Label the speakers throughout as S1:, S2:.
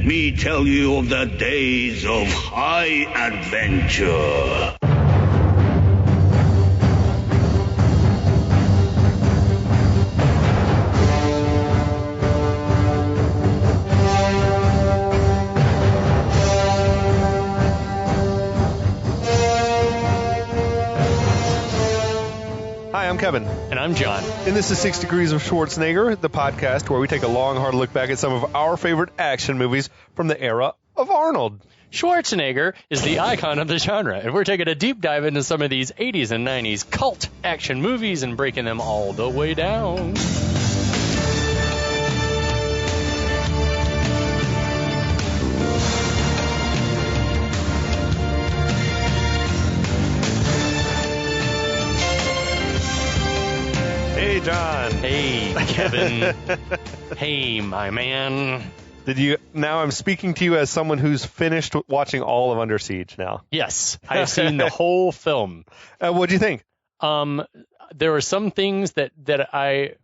S1: let me tell you of the days of high adventure.
S2: Hi, I'm Kevin.
S3: And I'm John.
S2: And this is 6 Degrees of Schwarzenegger, the podcast where we take a long, hard look back at some of our favorite action movies from the era of Arnold.
S3: Schwarzenegger is the icon of the genre, and we're taking a deep dive into some of these 80s and 90s cult action movies and breaking them all the way down.
S2: Hey, John.
S3: Hey, Kevin. Hey, my man.
S2: Now I'm speaking to you as someone who's finished watching all of Under Siege now.
S3: Yes, I've seen the whole film.
S2: What'd you think?
S3: There were some things that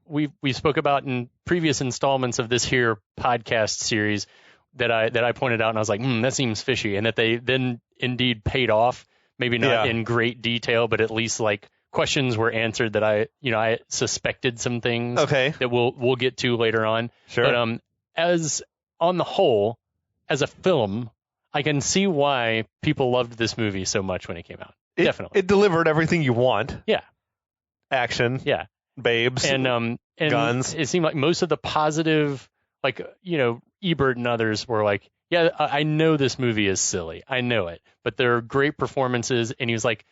S3: we spoke about in previous installments of this here podcast series that I pointed out, and I was like, that seems fishy, and that they then indeed paid off. Maybe not in great detail, but at least like questions were answered that I suspected some things that we'll get to later on.
S2: Sure.
S3: But as on the whole, as a film, I can see why people loved this movie so much when it came out. Definitely.
S2: It delivered everything you want.
S3: Yeah.
S2: Action.
S3: Yeah.
S2: Babes.
S3: And
S2: guns.
S3: It seemed like most of the positive, like, Ebert and others were like, yeah, I know this movie is silly. I know it. But there are great performances. And he was like,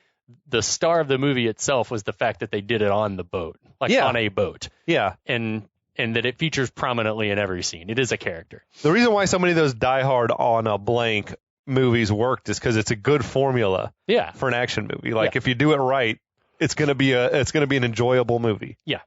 S3: the star of the movie itself was the fact that they did it on the boat, on a boat.
S2: Yeah.
S3: And that it features prominently in every scene. It is a character.
S2: The reason why so many of those Die Hard on a blank movies worked is because it's a good formula for an action movie. Like if you do it right, it's going to be an enjoyable movie.
S3: Yeah.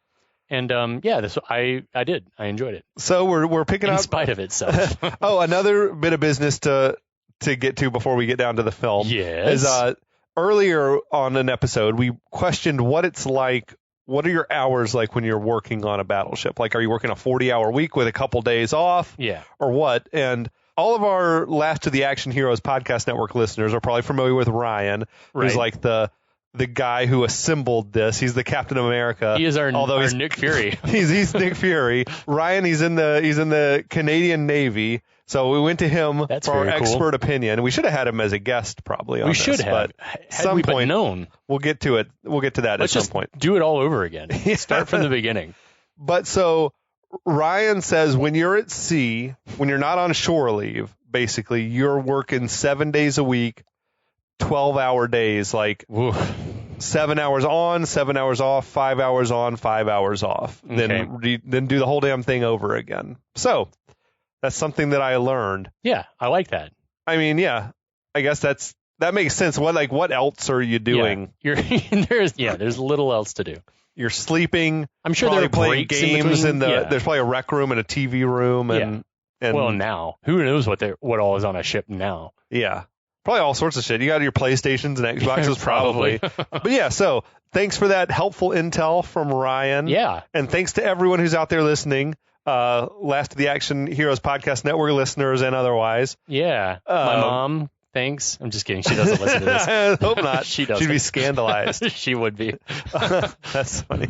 S3: And I did. I enjoyed it.
S2: So we're picking up
S3: in spite of itself.
S2: Oh, another bit of business to get to before we get down to the film.
S3: Yes.
S2: Is earlier on an episode, we questioned what it's like. What are your hours like when you're working on a battleship? Like, are you working a 40-hour week with a couple days off?
S3: Yeah.
S2: Or what? And all of our Last of the Action Heroes podcast network listeners are probably familiar with Ryan, who's like the guy who assembled this. He's the Captain America.
S3: He is our Nick Fury.
S2: he's Nick Fury. Ryan, he's in the Canadian Navy. So we went to him for our expert opinion. We should have had him as a guest probably on this.
S3: We should have.
S2: But some point,
S3: known.
S2: We'll get to it. We'll get to that at some point.
S3: Do it all over again. Start from the beginning.
S2: But so Ryan says when you're at sea, when you're not on shore leave, basically you're working 7 days a week, 12-hour days, like 7 hours on, 7 hours off, 5 hours on, 5 hours off. Okay. Then do the whole damn thing over again. So that's something that I learned.
S3: Yeah, I like that.
S2: I mean, yeah, I guess that makes sense. What else are you doing?
S3: Yeah, there's little else to do.
S2: You're sleeping.
S3: I'm sure they're
S2: playing games there's probably a rec room and a TV room and
S3: well, now who knows what all is on a ship now?
S2: Yeah, probably all sorts of shit. You got your PlayStations and Xboxes probably. But yeah, so thanks for that helpful intel from Ryan.
S3: Yeah,
S2: and thanks to everyone who's out there listening. Last of the Action Heroes Podcast Network listeners and otherwise.
S3: Yeah. My mom, thanks. I'm just kidding. She doesn't listen to this.
S2: Hope not.
S3: She doesn't.
S2: She'd be scandalized.
S3: She would be.
S2: That's funny.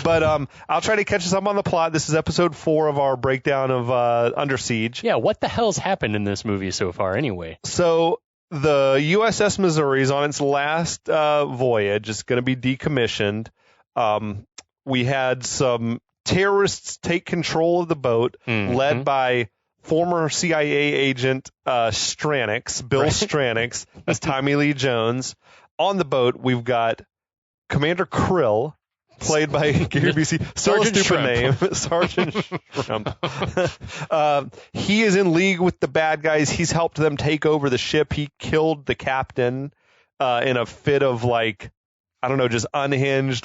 S2: But I'll try to catch us up on the plot. This is episode 4 of our breakdown of Under Siege.
S3: Yeah, what the hell's happened in this movie so far anyway?
S2: So the USS Missouri is on its last voyage. It's going to be decommissioned. We had some terrorists take control of the boat, led by former CIA agent Bill Stranix, as Tommy Lee Jones. On the boat, we've got Commander Krill, played by Gary Busey.
S3: Sergeant
S2: name, Sergeant Shrimp. He is in league with the bad guys. He's helped them take over the ship. He killed the captain in a fit of just unhinged,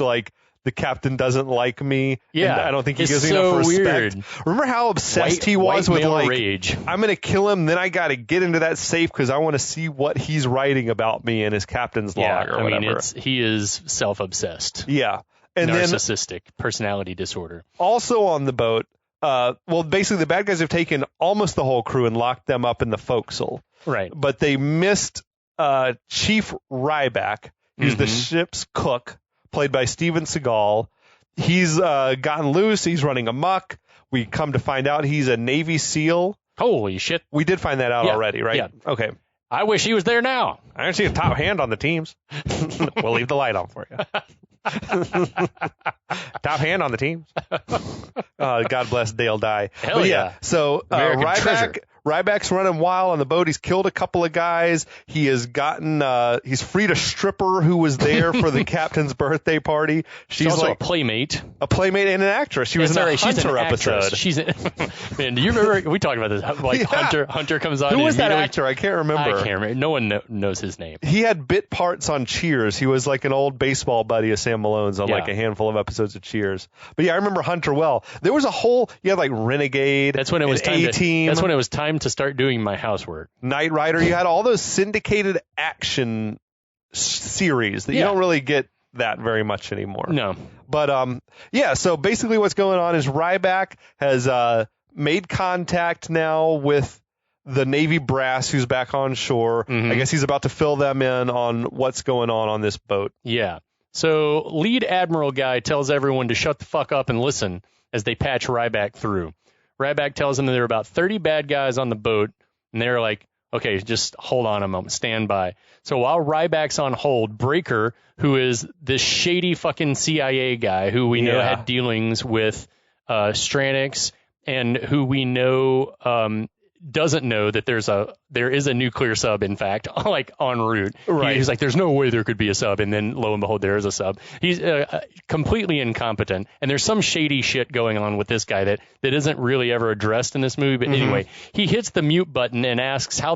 S2: the captain doesn't like me.
S3: Yeah.
S2: And I don't think he gives me enough respect.
S3: Weird.
S2: Remember how obsessed he was with
S3: rage.
S2: I'm going to kill him, then I got to get into that safe because I want to see what he's writing about me in his captain's log or whatever.
S3: I mean, he is self-obsessed.
S2: Yeah. And
S3: narcissistic personality disorder.
S2: Also on the boat, well, basically the bad guys have taken almost the whole crew and locked them up in the forecastle.
S3: Right.
S2: But they missed Chief Ryback, who's the ship's cook, played by Steven Seagal. He's gotten loose. He's running amok. We come to find out he's a Navy SEAL.
S3: Holy shit.
S2: We did find that out already, right?
S3: Yeah.
S2: Okay.
S3: I wish he was there now.
S2: I don't see a top hand on the teams. We'll leave the light on for you. Top hand on the teams. God bless Dale Dye.
S3: Hell yeah.
S2: So Ryback's running wild on the boat. He's killed a couple of guys. He has gotten he's freed a stripper who was there for the captain's birthday party.
S3: She's also like a playmate
S2: and an actress. She was in a Hunter episode.
S3: Man, do you remember we talked about this? Like Hunter comes on.
S2: Who was that actor? I can't remember.
S3: I can't remember. No one knows his name.
S2: He had bit parts on Cheers. He was like an old baseball buddy of Sam Malone's on like a handful of episodes of Cheers. But yeah, I remember Hunter well. There was a whole you had like Renegade.
S3: That's when it was
S2: A-Team.
S3: That's when it was time to start doing my housework.
S2: Knight Rider. You had all those syndicated action series that you don't really get that very much anymore.
S3: No.
S2: But so basically what's going on is Ryback has made contact now with the Navy brass who's back on shore. I guess he's about to fill them in on what's going on this boat.
S3: Yeah. So lead admiral guy tells everyone to shut the fuck up and listen as they patch Ryback through. Ryback tells them that there are about 30 bad guys on the boat, and they're like, okay, just hold on a moment, stand by. So while Ryback's on hold, Breaker, who is this shady fucking CIA guy who we know had dealings with Stranix and who we know doesn't know that there is a nuclear sub, in fact, like en route.
S2: Right.
S3: He's like, there's no way there could be a sub, and then lo and behold, there is a sub. He's completely incompetent, and there's some shady shit going on with this guy that isn't really ever addressed in this movie. But anyway, he hits the mute button and asks how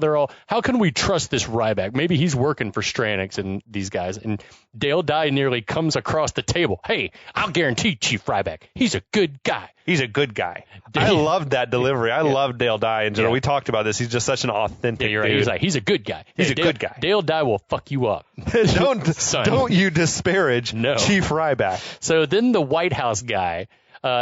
S3: can we trust this Ryback? Maybe he's working for Stranix and these guys. And Dale Dye nearly comes across the table. Hey, I'll guarantee Chief Ryback, he's a good guy.
S2: He's a good guy. I loved that delivery. I love Dale Dye in general. We talked about this. He's just such an authentic
S3: you're right.
S2: dude.
S3: He's a good guy.
S2: He's a good guy.
S3: Dale Dye will fuck you up.
S2: Don't you disparage Chief Ryback.
S3: So then the White House guy,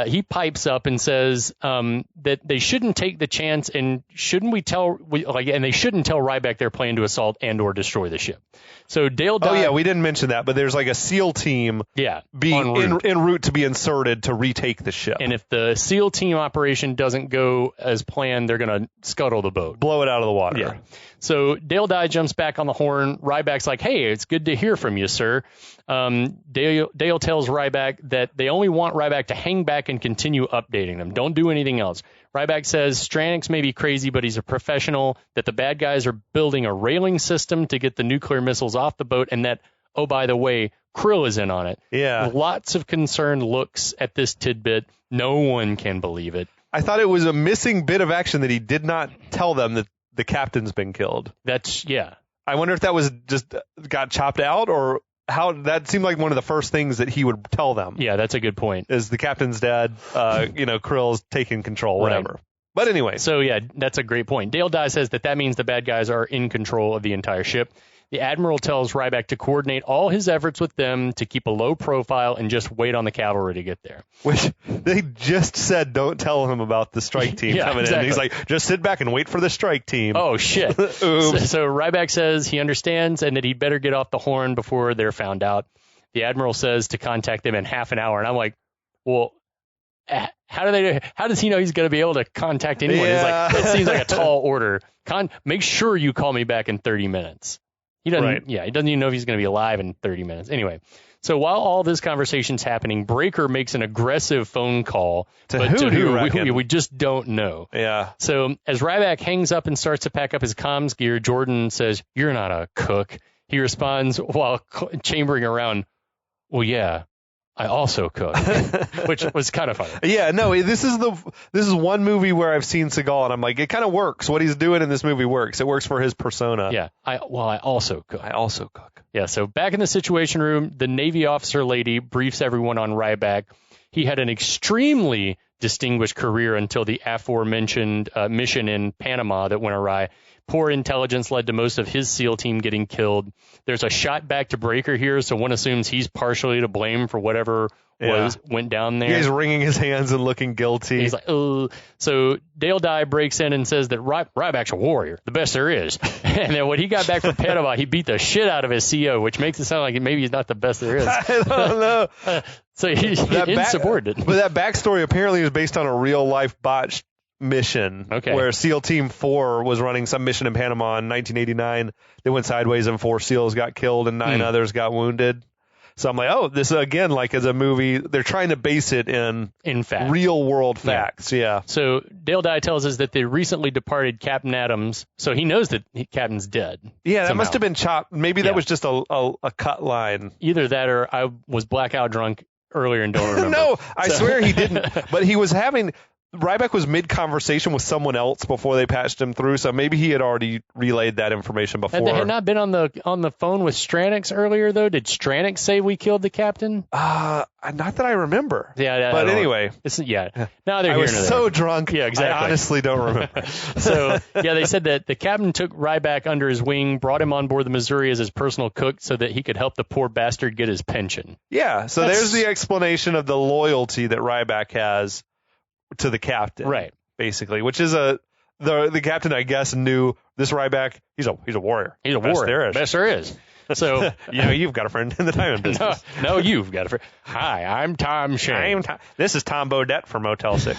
S3: he pipes up and says that they shouldn't take the chance and they shouldn't tell Ryback they're planning to assault and or destroy the ship. So Dale Dye.
S2: Oh yeah, we didn't mention that, but there's like a SEAL team being en route to be inserted to retake the ship.
S3: And if the SEAL team operation doesn't go as planned, they're going to scuttle the boat.
S2: Blow it out of the water.
S3: Yeah. So Dale Dye jumps back on the horn. Ryback's like, hey, it's good to hear from you, sir. Dale tells Ryback that they only want Ryback to hang back and continue updating them. Don't do anything else. Ryback says Stranix may be crazy, but he's a professional, that the bad guys are building a railing system to get the nuclear missiles off the boat, and that, oh, by the way, Krill is in on it.
S2: Yeah.
S3: Lots of concerned looks at this tidbit. No one can believe it.
S2: I thought it was a missing bit of action that he did not tell them that the captain's been killed. I wonder if that was just got chopped out or how. That seemed like one of the first things that he would tell them.
S3: Yeah, that's a good point.
S2: Is the captain's dead, Krill's taking control, whatever. Right. But anyway.
S3: So yeah, that's a great point. Dale Dye says that means the bad guys are in control of the entire ship. The Admiral tells Ryback to coordinate all his efforts with them to keep a low profile and just wait on the cavalry to get there.
S2: Which they just said don't tell him about the strike team coming in. He's like, just sit back and wait for the strike team.
S3: Oh, shit. So Ryback says he understands and that he'd better get off the horn before they're found out. The Admiral says to contact them in half an hour. And I'm like, well, how does he know he's going to be able to contact anyone?
S2: Yeah.
S3: He's like, it seems like a tall order. Make sure you call me back in 30 minutes. He doesn't. Yeah, he doesn't even know if he's going to be alive in 30 minutes. Anyway, so while all this conversation's happening, Breaker makes an aggressive phone call
S2: to who
S3: we just don't know.
S2: Yeah.
S3: So as Ryback hangs up and starts to pack up his comms gear, Jordan says, "You're not a cook." He responds while chambering around, "Well, yeah, I also cook," which was kind of funny.
S2: Yeah, no, this is one movie where I've seen Seagal and I'm like, it kind of works. What he's doing in this movie works. It works for his persona.
S3: Yeah. I also cook.
S2: I also cook.
S3: Yeah. So back in the Situation Room, the Navy officer lady briefs everyone on Ryback. He had an extremely distinguished career until the aforementioned mission in Panama that went awry. Poor intelligence led to most of his SEAL team getting killed. There's a shot back to Breaker here, so one assumes he's partially to blame for whatever went down there.
S2: He's wringing his hands and looking guilty.
S3: He's like, oh. So Dale Dye breaks in and says that Ryback's a warrior, the best there is. And then when he got back from Panama, he beat the shit out of his CO, which makes it sound like maybe he's not the best there is.
S2: I don't know.
S3: So he's insubordinate.
S2: But that backstory apparently is based on a real-life botched mission where SEAL Team 4 was running some mission in Panama in 1989. They went sideways and 4 SEALs got killed and 9 others got wounded. So I'm like, oh, this again, like as a movie, they're trying to base it in
S3: fact.
S2: Real world facts. Yeah.
S3: So Dale Dye tells us that the recently departed Captain Adams, so he knows that Captain's dead.
S2: Yeah, that
S3: somehow.
S2: must have been chopped. Maybe that was just a cut line.
S3: Either that or I was blackout drunk earlier and don't remember.
S2: No, I swear he didn't. But he was having. Ryback was mid-conversation with someone else before they patched him through, so maybe he had already relayed that information before.
S3: They had not been on the phone with Stranix earlier, though? Did Stranix say we killed the captain?
S2: Not that I remember.
S3: Yeah,
S2: but anyway.
S3: Now they're
S2: I was so drunk,
S3: yeah, exactly.
S2: I honestly don't remember.
S3: So, they said that the captain took Ryback under his wing, brought him on board the Missouri as his personal cook so that he could help the poor bastard get his pension.
S2: Yeah, so there's the explanation of the loyalty that Ryback has to the captain,
S3: right?
S2: Basically, which is the captain, I guess, knew this Ryback. He's a warrior.
S3: He's a warrior. Best there is. So
S2: you've got a friend in the diamond business.
S3: No, you've got a friend. Hi, I'm Tom Shane.
S2: This is Tom Bodette from Motel 6.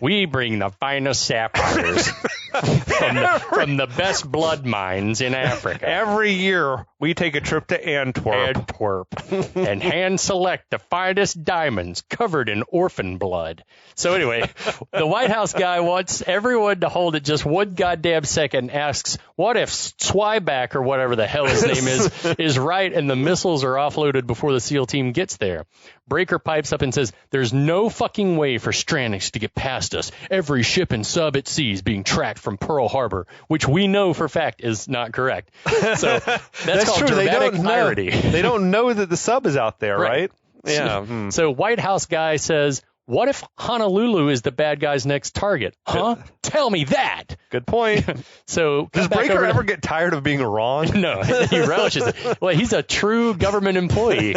S3: We bring the finest sapphires from the best blood mines in Africa.
S2: Every year, we take a trip to Antwerp
S3: and hand select the finest diamonds covered in orphan blood. So anyway, the White House guy wants everyone to hold it just one goddamn second and asks, what if Swyback or whatever the hell his name is right and the missiles are offloaded before the SEAL team gets there? Breaker pipes up and says, there's no fucking way for Stranix to get past us. Every ship and sub at sea is being tracked from Pearl Harbor, which we know for fact is not correct. So that's called
S2: true.
S3: dramatic irony.
S2: They don't know that the sub is out there, right? Yeah.
S3: So White House guy says, what if Honolulu is the bad guy's next target? Huh? Tell me that.
S2: Good point.
S3: So
S2: does Breaker ever get tired of being wrong?
S3: No, he relishes it. Well, he's a true government employee.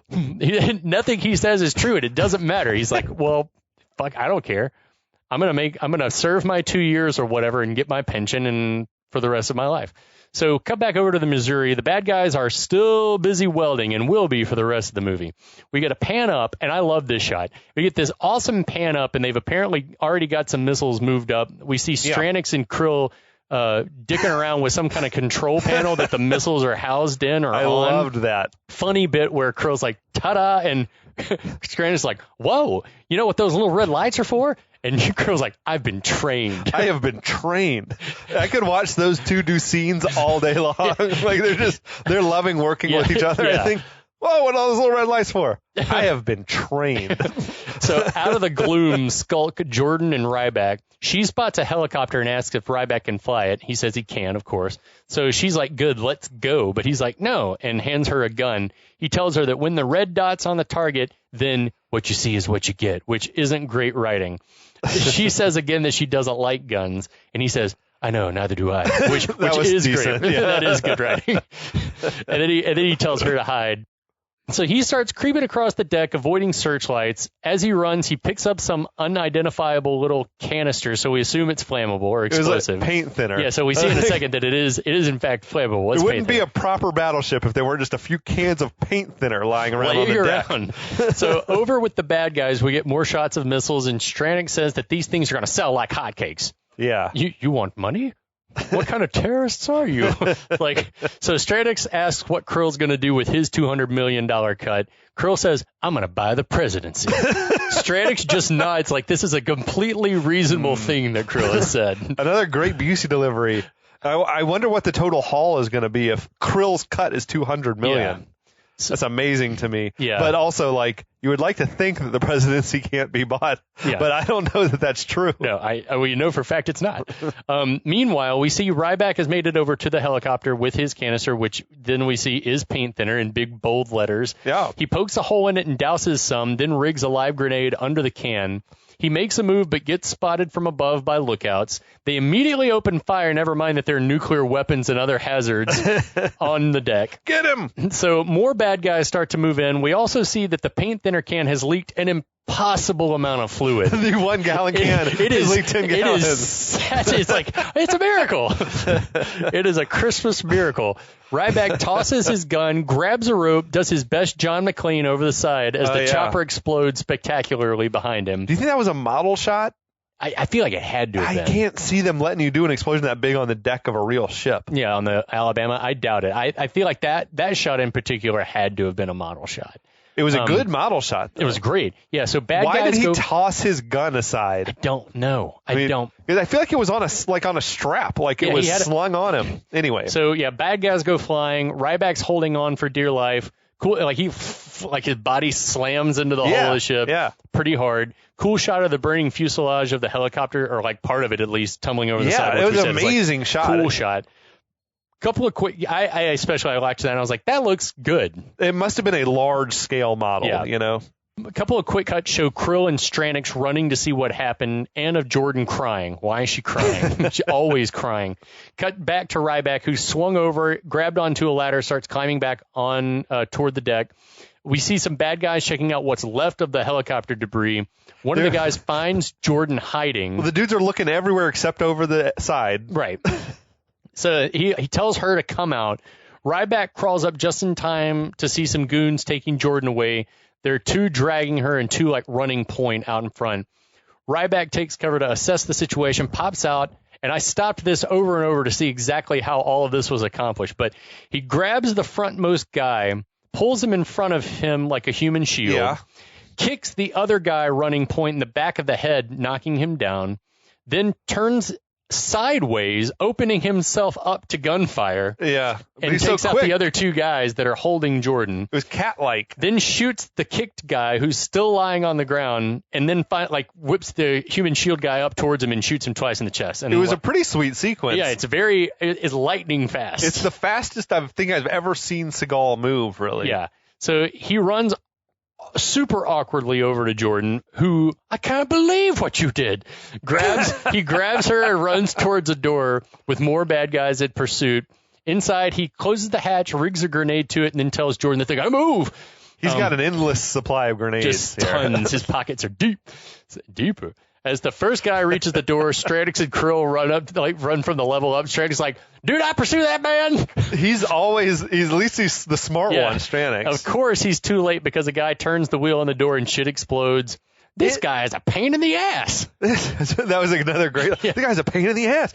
S3: Nothing he says is true, and it doesn't matter. He's like, well, fuck, I don't care. I'm gonna serve my 2 years or whatever and get my pension and for the rest of my life. So cut back over to the Missouri. The bad guys are still busy welding and will be for the rest of the movie. We get a pan up, and I love this shot. We get this awesome pan up, and they've apparently already got some missiles moved up. We see Stranix and Krill dicking around with some kind of control panel that the missiles are housed in or on.
S2: I loved that.
S3: Funny bit where Krill's like, ta-da, and Stranix like, whoa, you know what those little red lights are for? And Krill's like, I've been trained.
S2: I have been trained. I could watch those two do scenes all day long. Like they're loving working with each other.
S3: Yeah.
S2: I think, whoa, what are all those little red lights for? I have been trained.
S3: So out of the gloom skulk Jordan and Ryback. She spots a helicopter and asks if Ryback can fly it. He says he can, of course. So she's like, good, let's go. But he's like, no, and hands her a gun. He tells her that when the red dot's on the target, then what you see is what you get, which isn't great writing. She says again that she doesn't like guns, and he says, I know, neither do I, which is
S2: decent.
S3: Great.
S2: Yeah.
S3: That is good writing. And then he tells her to hide. So he starts creeping across the deck, avoiding searchlights. As he runs, he picks up some unidentifiable little canister, so we assume it's flammable or explosive.
S2: It was like paint thinner.
S3: Yeah, so we see in a second that it is in fact flammable.
S2: It wouldn't be a proper battleship if there weren't just a few cans of paint thinner lying around on the deck.
S3: So over with the bad guys, we get more shots of missiles, and Stranix says that these things are going to sell like hotcakes.
S2: Yeah.
S3: You want money? What kind of terrorists are you? So Stranix asks what Krill's going to do with his $200 million cut. Krill says, I'm going to buy the presidency. Stranix just nods like this is a completely reasonable thing that Krill has said.
S2: Another great Busey delivery. I wonder what the total haul is going to be if Krill's cut is $200 million.
S3: Yeah.
S2: That's amazing to me.
S3: Yeah.
S2: But also, like, you would like to think that the presidency can't be bought, but I don't know that that's true.
S3: No, we know for a fact it's not. Meanwhile, we see Ryback has made it over to the helicopter with his canister, which then we see is paint thinner in big bold letters.
S2: Yeah.
S3: He pokes a hole in it and douses some, then rigs a live grenade under the can. He makes a move but gets spotted from above by lookouts. They immediately open fire, never mind that there are nuclear weapons and other hazards on the deck.
S2: Get him!
S3: So more bad guys start to move in. We also see that the paint thinner can has leaked an impossible amount of fluid.
S2: The 1 gallon can has leaked 10 gallons.
S3: It's like, it's a miracle. It is a Christmas miracle. Ryback tosses his gun, grabs a rope, does his best John McClane over the side as the chopper explodes spectacularly behind him.
S2: Do you think that was a model shot?
S3: I feel like it had to have been.
S2: I can't see them letting you do an explosion that big on the deck of a real ship.
S3: Yeah, on the Alabama. I doubt it. I feel like that shot in particular had to have been a model shot.
S2: It was a good model shot, though.
S3: It was great. Yeah, so bad guys
S2: Why did he toss his gun aside?
S3: I don't know. I don't.
S2: I feel like it was on a strap, like it was slung on him. Anyway.
S3: So, yeah, bad guys go flying. Ryback's holding on for dear life. Cool, like his body slams into the hull of the ship.
S2: Yeah.
S3: Pretty hard. Cool shot of the burning fuselage of the helicopter, or like part of it at least, tumbling over the side.
S2: Yeah, it was an amazing shot.
S3: Cool shot. Couple of quick, I especially watched that and I was like, that looks good.
S2: It must have been a large scale model, you know.
S3: A couple of quick cuts show Krill and Stranix running to see what happened, and of Jordan crying. Why is she crying? She's always crying. Cut back to Ryback, who swung over, grabbed onto a ladder, starts climbing back on toward the deck. We see some bad guys checking out what's left of the helicopter debris. One of the guys finds Jordan hiding.
S2: Well, the dudes are looking everywhere except over the side.
S3: Right. So he tells her to come out. Ryback crawls up just in time to see some goons taking Jordan away. There are 2 dragging her and 2 like running point out in front. Ryback takes cover to assess the situation, pops out, and I stopped this over and over to see exactly how all of this was accomplished. But he grabs the frontmost guy, pulls him in front of him like a human shield, kicks the other guy running point in the back of the head, knocking him down, then turns sideways, opening himself up to gunfire.
S2: Yeah.
S3: And takes out the other 2 guys that are holding Jordan.
S2: It was cat-like.
S3: Then shoots the kicked guy who's still lying on the ground, and then whips the human shield guy up towards him and shoots him twice in the chest. And
S2: it was a pretty sweet sequence.
S3: Yeah, it's lightning fast.
S2: It's the fastest I've ever seen Seagal move, really.
S3: Yeah. So he runs super awkwardly over to Jordan, who, I can't believe what you did. He grabs her and runs towards a door with more bad guys in pursuit. Inside, he closes the hatch, rigs a grenade to it, and then tells Jordan that they gotta move.
S2: He's got an endless supply of grenades.
S3: Just tons. His pockets are deeper. As the first guy reaches the door, Stranix and Krill run from the level up. Stranix is like, do not pursue that man.
S2: He's at least he's the smart one, Stranix.
S3: Of course, he's too late because a guy turns the wheel on the door and shit explodes. This guy is a pain in the ass.
S2: That was another great. The guy's a pain in the ass.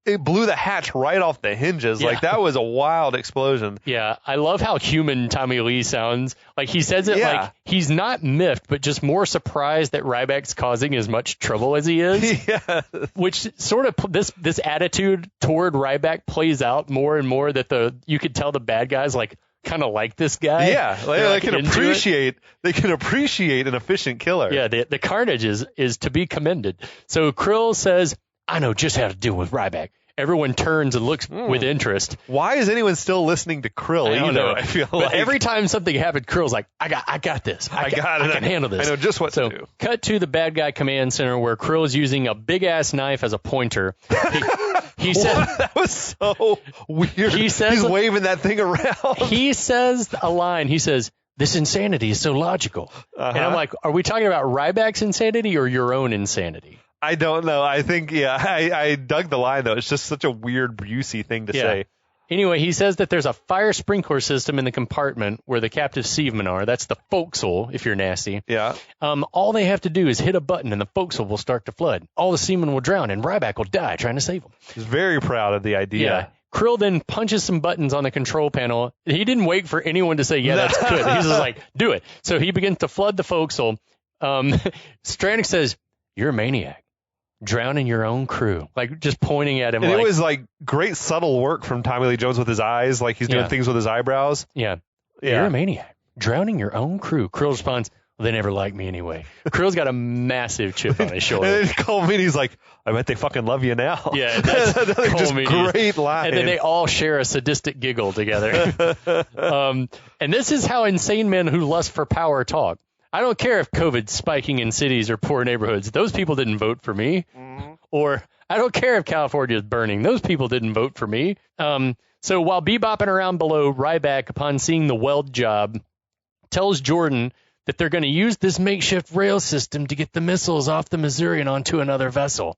S2: It blew the hatch right off the hinges.
S3: Yeah.
S2: Like, that was a wild explosion.
S3: Yeah, I love how human Tommy Lee sounds. Like, he says it like he's not miffed, but just more surprised that Ryback's causing as much trouble as he is.
S2: Yeah.
S3: Which sort of this attitude toward Ryback plays out more and more, that you could tell the bad guys kind of like this guy.
S2: Yeah, they can appreciate an efficient killer.
S3: Yeah, the carnage is to be commended. So Krill says, I know just how to deal with Ryback. Everyone turns and looks with interest.
S2: Why is anyone still listening to Krill I feel like
S3: every time something happened, Krill's like, I got this. I can handle this.
S2: I know just what to do.
S3: Cut to the bad guy command center where Krill is using a big ass knife as a pointer. He said
S2: that was so weird. He's waving that thing around.
S3: He says a line. He says, "This insanity is so logical." And I'm like, are we talking about Ryback's insanity or your own insanity?
S2: I don't know. I think, I dug the line, though. It's just such a weird Busey thing to say.
S3: Anyway, he says that there's a fire sprinkler system in the compartment where the captive seamen are. That's the forecastle, if you're nasty.
S2: Yeah.
S3: All they have to do is hit a button and the forecastle will start to flood. All the seamen will drown and Ryback will die trying to save them.
S2: He's very proud of the idea.
S3: Yeah. Krill then punches some buttons on the control panel. He didn't wait for anyone to say, yeah, that's good. He's just like, do it. So he begins to flood the forecastle. Stranix says, you're a maniac. Drowning your own crew, like just pointing at him.
S2: And it was like great subtle work from Tommy Lee Jones with his eyes, like he's doing things with his eyebrows.
S3: Yeah. You're a maniac, drowning your own crew. Krill responds, well, they never liked me anyway. Krill's got a massive chip on his shoulder.
S2: And then Cole Meany's like, I bet they fucking love you now.
S3: Yeah, that's
S2: just great line.
S3: And then they all share a sadistic giggle together. And this is how insane men who lust for power talk. I don't care if COVID's spiking in cities or poor neighborhoods. Those people didn't vote for me. Mm-hmm. Or I don't care if California is burning. Those people didn't vote for me. So while bebopping around below, Ryback, upon seeing the weld job, tells Jordan that they're going to use this makeshift rail system to get the missiles off the Missouri and onto another vessel.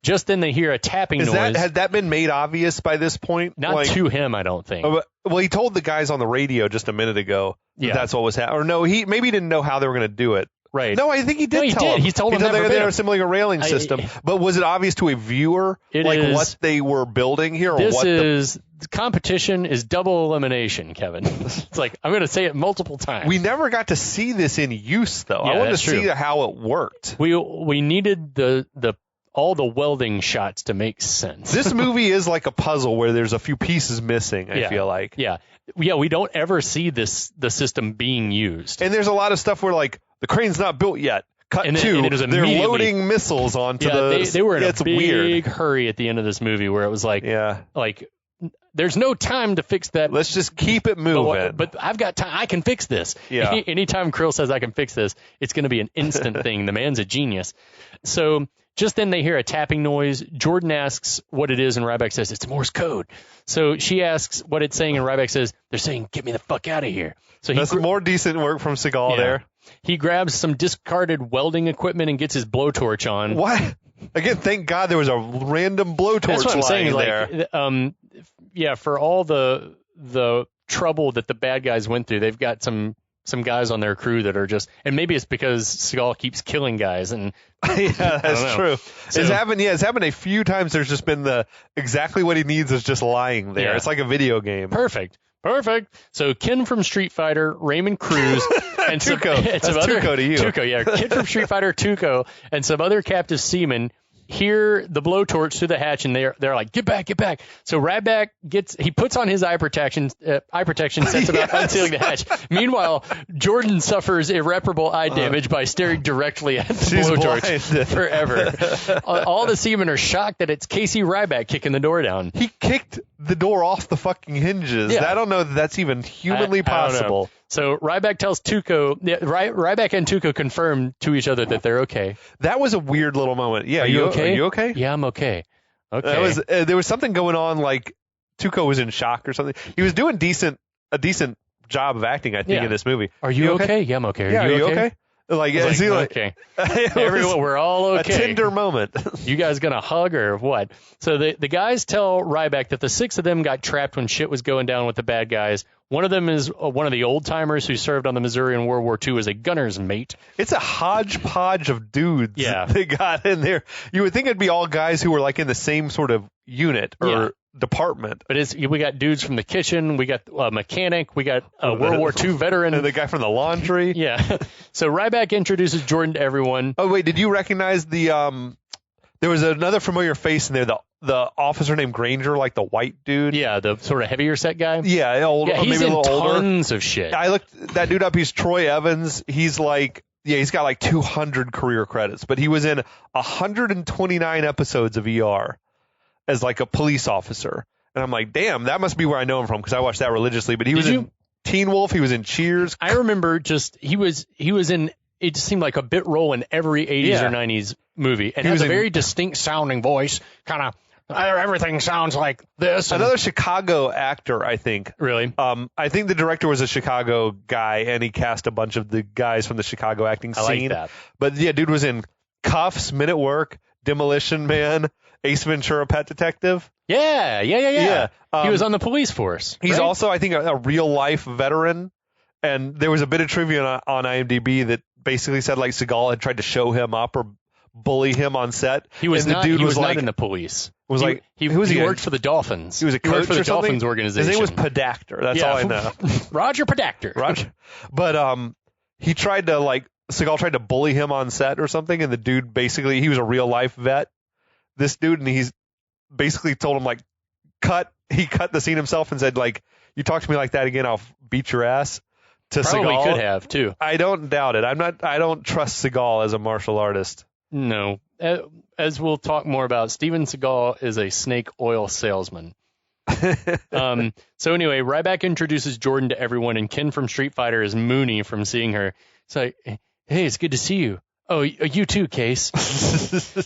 S3: Just then they hear a tapping noise.
S2: Had that been made obvious by this point?
S3: Not to him, I don't think.
S2: Well, he told the guys on the radio just a minute ago that that's what was happening. Or no, he didn't know how they were going to do it.
S3: Right.
S2: No, I think he did tell them.
S3: He told them
S2: they were assembling a railing system. But was it obvious to a viewer what they were building here?
S3: Competition is double elimination, Kevin. It's like, I'm going to say it multiple times.
S2: We never got to see this in use, though.
S3: Yeah,
S2: I wanted to see how it worked.
S3: We needed all the welding shots to make sense.
S2: This movie is like a puzzle where there's a few pieces missing, I feel like.
S3: Yeah, we don't ever see the system being used.
S2: And there's a lot of stuff where, like, the crane's not built yet. They're loading missiles onto
S3: they were in a big
S2: weird
S3: hurry at the end of this movie where it was like, there's no time to fix that.
S2: Let's just keep it moving.
S3: But I've got time. I can fix this.
S2: Yeah.
S3: Anytime Krill says I can fix this, it's going to be an instant thing. The man's a genius. So just then they hear a tapping noise. Jordan asks what it is, and Ryback says, it's Morse code. So she asks what it's saying, and Ryback says, they're saying, get me the fuck out of here. So
S2: that's more decent work from Seagal there.
S3: He grabs some discarded welding equipment and gets his blowtorch on.
S2: What? Again, thank God there was a random blowtorch
S3: That's what I'm saying,
S2: there.
S3: For all the trouble that the bad guys went through, they've got some guys on their crew that are just, and maybe it's because Seagal keeps killing guys, and
S2: yeah, that's true. It's happened a few times. There's just been exactly what he needs is just lying there. Yeah. It's like a video game.
S3: Perfect. So Ken from Street Fighter, Raymond Cruz, and
S2: Tuco. That's Tuco to you.
S3: Tuco, yeah. Ken from Street Fighter, Tuco, and some other captive seamen hear the blowtorch through the hatch, and they're like, get back. So Ryback puts on his eye protection, sets about unsealing the hatch. Meanwhile, Jordan suffers irreparable eye damage by staring directly at the blowtorch forever. All the seamen are shocked that it's Casey Ryback kicking the door down.
S2: He kicked the door off the fucking hinges. Yeah. I don't know that that's even humanly possible.
S3: So Ryback tells Tuco, Ryback and Tuco confirm to each other that they're okay.
S2: That was a weird little moment. Yeah,
S3: are you okay?
S2: Are you okay?
S3: Yeah, I'm okay.
S2: Okay. There was something going on, like Tuco was in shock or something. He was doing a decent job of acting, I think, in this movie.
S3: Are you okay? Yeah, I'm okay. Are you okay?
S2: Like, is he like,
S3: okay. Everyone, we're all okay.
S2: A tender moment.
S3: You guys gonna hug or what? So the guys tell Ryback that the six of them got trapped when shit was going down with the bad guys. One of them is one of the old timers who served on the Missouri in World War II as a gunner's mate.
S2: It's a hodgepodge of dudes they got in there. You would think it'd be all guys who were like in the same sort of unit or department.
S3: But we got dudes from the kitchen, we got a mechanic, we got a World War II veteran.
S2: And the guy from the laundry.
S3: Yeah. So Ryback introduces Jordan to everyone.
S2: Oh, wait, did you recognize there was another familiar face in there, the officer named Granger, like the white dude?
S3: Yeah, the sort of heavier set guy?
S2: Yeah,
S3: he's
S2: maybe a little older.
S3: Tons of shit.
S2: I looked that dude up, he's Troy Evans. He's like, he's got like 200 career credits, but he was in 129 episodes of ER. As like a police officer. And I'm like, damn, that must be where I know him from because I watched that religiously. But he was in Teen Wolf. He was in Cheers.
S3: I remember he was in, it just seemed like a bit role in every 80s or 90s movie. And he has a very distinct sounding voice. Kind of, everything sounds like this.
S2: Another Chicago actor, I think.
S3: Really?
S2: I think the director was a Chicago guy and he cast a bunch of the guys from the Chicago acting scene.
S3: I like that.
S2: But yeah, dude was in Cuffs, Men at Work, Demolition Man, Ace Ventura, Pet Detective.
S3: Yeah. He was on the police force.
S2: He's also, I think, a real-life veteran. And there was a bit of trivia on IMDb that basically said, like, Seagal had tried to show him up or bully him on set.
S3: He was not in the police. He worked for the Dolphins.
S2: He was a coach
S3: for the
S2: or something?
S3: Dolphins organization.
S2: His name was Podacter. That's all I know.
S3: Roger Podacter.
S2: But he tried to, like, Seagal tried to bully him on set or something, and the dude basically, he was a real-life vet. This dude, and he's basically told him, like, he cut the scene himself and said, like, you talk to me like that again, I'll beat your ass. To
S3: Probably
S2: Seagal,
S3: could have too.
S2: I don't doubt it. I don't trust Seagal as a martial artist.
S3: No. As we'll talk more about, Steven Seagal is a snake oil salesman. So anyway, Ryback introduces Jordan to everyone, and Ken from Street Fighter is Mooney from seeing her. It's like, hey, it's good to see you. Oh, you too, Case.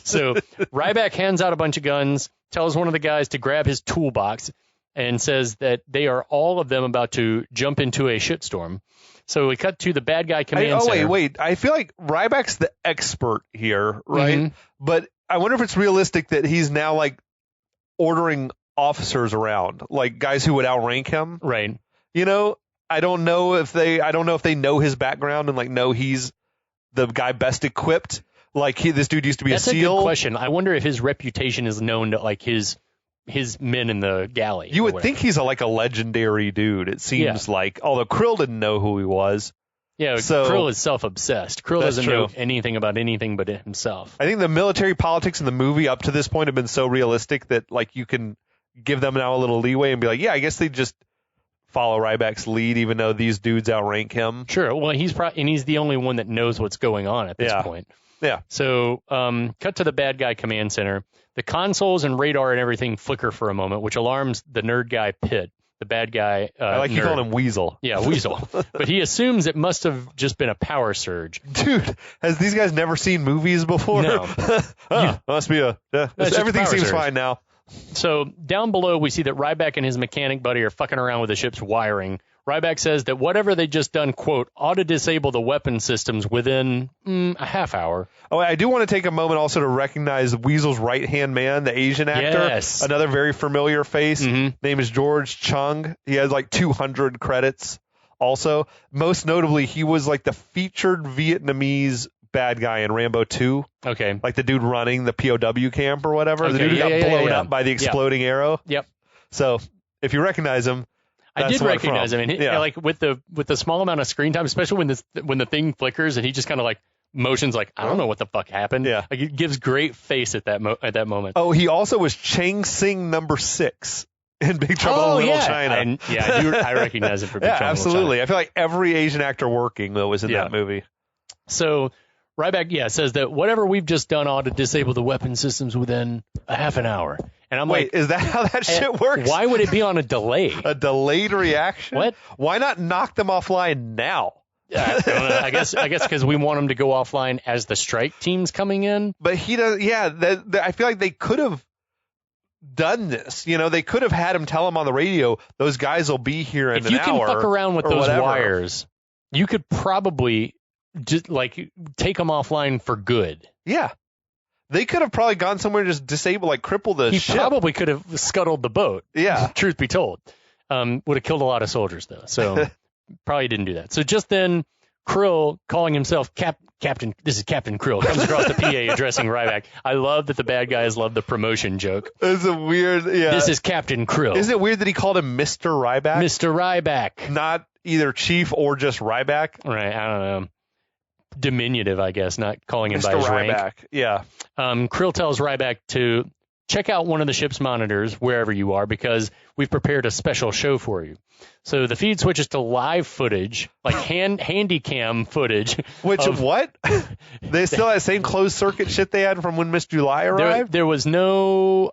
S3: So Ryback hands out a bunch of guns, tells one of the guys to grab his toolbox, and says that they are all of them about to jump into a shitstorm. So we cut to the bad guy command center.
S2: Wait. I feel like Ryback's the expert here, right?
S3: Mm-hmm.
S2: But I wonder if it's realistic that he's now like ordering officers around, like guys who would outrank him.
S3: Right.
S2: You know, I don't know if they know his background and like know he's the guy best equipped. Like this dude used to be
S3: That's
S2: a SEAL.
S3: That's a good question. I wonder if his reputation is known to like his men in the galley.
S2: You would think he's like a legendary dude. It seems like, although Krill didn't know who he was.
S3: Yeah,
S2: so,
S3: Krill is self-obsessed. Krill doesn't know anything about anything but himself.
S2: I think the military politics in the movie up to this point have been so realistic that like you can give them now a little leeway and be like, yeah, I guess they just follow Ryback's lead, even though these dudes outrank him.
S3: Sure. Well, he's the only one that knows what's going on at this point.
S2: Yeah.
S3: So, cut to the bad guy command center. The consoles and radar and everything flicker for a moment, which alarms the nerd guy Pitt, the bad guy.
S2: I like you calling him Weasel.
S3: Yeah, Weasel. But he assumes it must have just been a power surge.
S2: Dude, has these guys never seen movies before?
S3: No.
S2: Must be everything seems fine now.
S3: So down below, we see that Ryback and his mechanic buddy are fucking around with the ship's wiring. Ryback says that whatever they just done, quote, ought to disable the weapon systems within a half hour.
S2: Oh, I do want to take a moment also to recognize Weasel's right-hand man, the Asian actor.
S3: Yes.
S2: Another very familiar face.
S3: Mm-hmm.
S2: Name is George Chung. He has like 200 credits also. Most notably, he was like the featured Vietnamese bad guy in Rambo 2.
S3: Okay.
S2: Like the dude running the POW camp or whatever.
S3: Okay,
S2: the dude who got blown up by the exploding arrow.
S3: Yep.
S2: So if you recognize him,
S3: I did recognize him, and like with the small amount of screen time, especially when the thing flickers and he just kind of like motions like I don't know what the fuck happened.
S2: Yeah,
S3: like it gives great face at that moment.
S2: Oh, he also was Chang Sing number 6 in Big Trouble in Little China.
S3: I recognize him for Big Trouble in Little China.
S2: Absolutely. I feel like every Asian actor working though was in that movie.
S3: So Ryback, says that whatever we've just done ought to disable the weapon systems within a half an hour. And I'm
S2: Wait, is that how that shit works?
S3: Why would it be on a delay?
S2: A delayed reaction?
S3: What?
S2: Why not knock them offline now?
S3: I don't know. I guess because we want them to go offline as the strike team's coming in.
S2: But he does. Yeah, I feel like they could have done this. You know, they could have had him tell him on the radio, those guys will be here in an hour.
S3: If you can fuck around with those wires, you could probably just like take them offline for good.
S2: Yeah. They could have probably gone somewhere and just disable, like cripple the ship.
S3: He probably could have scuttled the boat.
S2: Yeah.
S3: Truth be told. Would have killed a lot of soldiers, though. So probably didn't do that. So just then, Krill, calling himself Captain, this is Captain Krill, comes across the PA addressing Ryback. I love that the bad guys love the promotion joke.
S2: It's a weird,
S3: This is Captain Krill.
S2: Isn't it weird that he called him Mr. Ryback?
S3: Mr. Ryback.
S2: Not either Chief or just Ryback?
S3: Right, I don't know. Diminutive, I guess, not calling him
S2: Mr.
S3: by his
S2: Ryback.
S3: rank.
S2: Yeah.
S3: Krill tells Ryback to check out one of the ship's monitors wherever you are because we've prepared a special show for you. So the feed switches to live footage, like handy cam footage.
S2: What? They still had the same closed circuit shit they had from when Miss July arrived?
S3: There was no